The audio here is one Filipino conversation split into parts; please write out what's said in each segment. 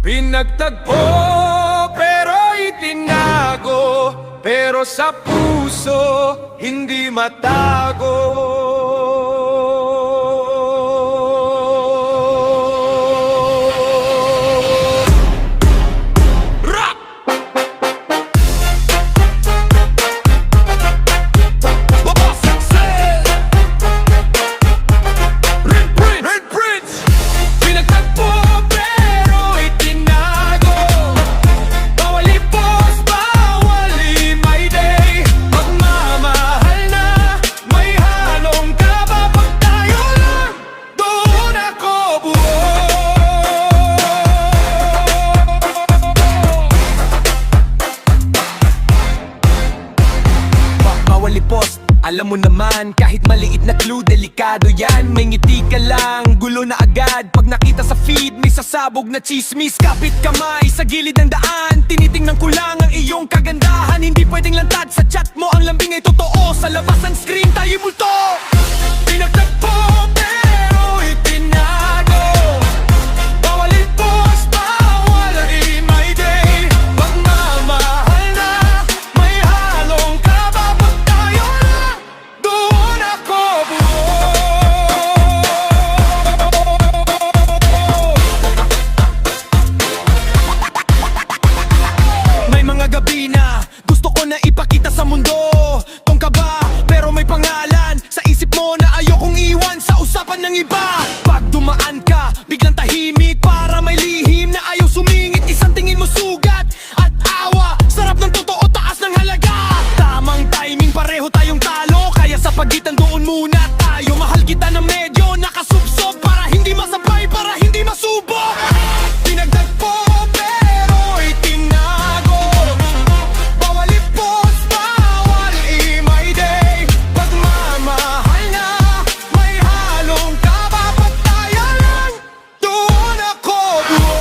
Pinagtagpo pero itinago, pero sa puso hindi matago. Rock! Baba Success! Red Prince! Red Prince! Pinagtagpo pero itinago, bawal i-post, bawal i-my day. Magmamahal na may halong kaba, pag tayo lang doon ako buo. Bawal i-post, alam mo naman, kahit maliit na clue, delikado yan. May ngiti ka lang, gulo na agad. Pag nakita sa feed, may sasabog na chismis. Kapit kamay sa gilid ng daan, tinitingnan ko lang ang iyong kagandahan. Hindi pwedeng lantad sa chat mo, ang lambing ay totoo. Sa labas ng screen, tayo multo. Pinagtagpo pero itinago, bawal i-post, bawal i-my day. Magmamahal na may halong kaba, pag tayo lang doon ako buo. May mga gabi na gusto ko na ipakita sa mundo tong kaba, pero may pangalan sa isip mo na ayokong iwan sa usapan ng iba. Pag dumaan ka, biglang tahimik, para may lihim na ayaw sumingit. Isang tingin mo sugat at awa, sarap ng totoo, taas ng halaga. Tamang timing, pareho tayong talo, kaya sa pagitan doon muna tayo. Mahal kita na medyo nakasubsob, para hindi masabay, para hindi masubok. Pinagtagpo pero itinago, bawal i-post, bawal i-my day. Pagmamahal na may halong kaba, pag tayo lang doon ako buo.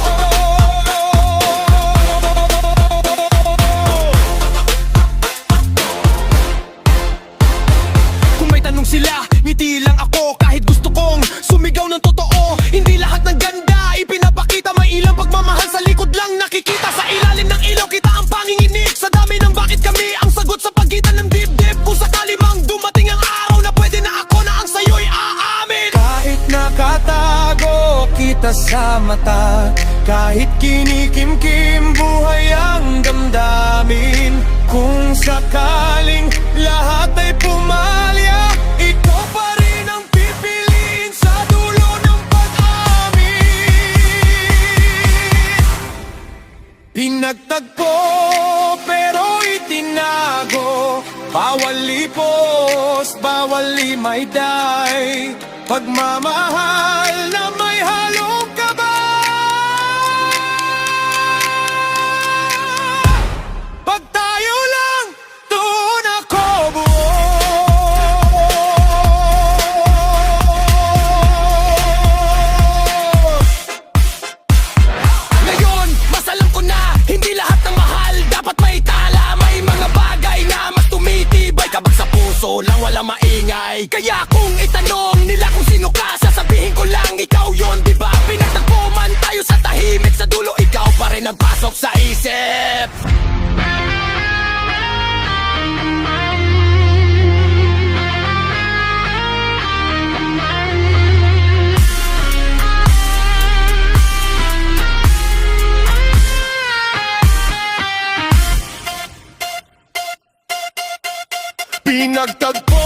Kung may tanong sila, ngiti lang ako, kahit gusto kong sumigaw ng totoo. Hindi lahat ng ganda ipinapakita, may ilang pagmamahal sa likod lang nakikita. Sa ilalim ng ilaw kita ang panginginig, sa dami ng bakit kami ang sagot sa pagitan ng dibdib. Kung sakali mang dumating ang araw na pwede na ako na ang sayo'y aamin. Kahit nakatago kita sa mata, kahit kinikimkim buhay ang damdamin. Kung sakaling lahat ay pumalya, ikaw pa rin ang pipiliin sa dulo ng pag-amin. Pinagtagpo pero itinago, bawal i-post, bawal i-my day. Pagmamahal na may halong kaba, pag tayo lang doon ako buo. Ngayon, mas alam ko na, hindi lahat ng mahal dapat may tala. May mga bagay na mas tumitibay kapag sa puso lang walang maingay. Kaya kung itanong nila kung sino ka, sasabihin ko lang ikaw yon, diba? Pinagtagpo man tayo sa tahimik, sa dulo ikaw pa rin ang pasok sa isip. Pinagtagpo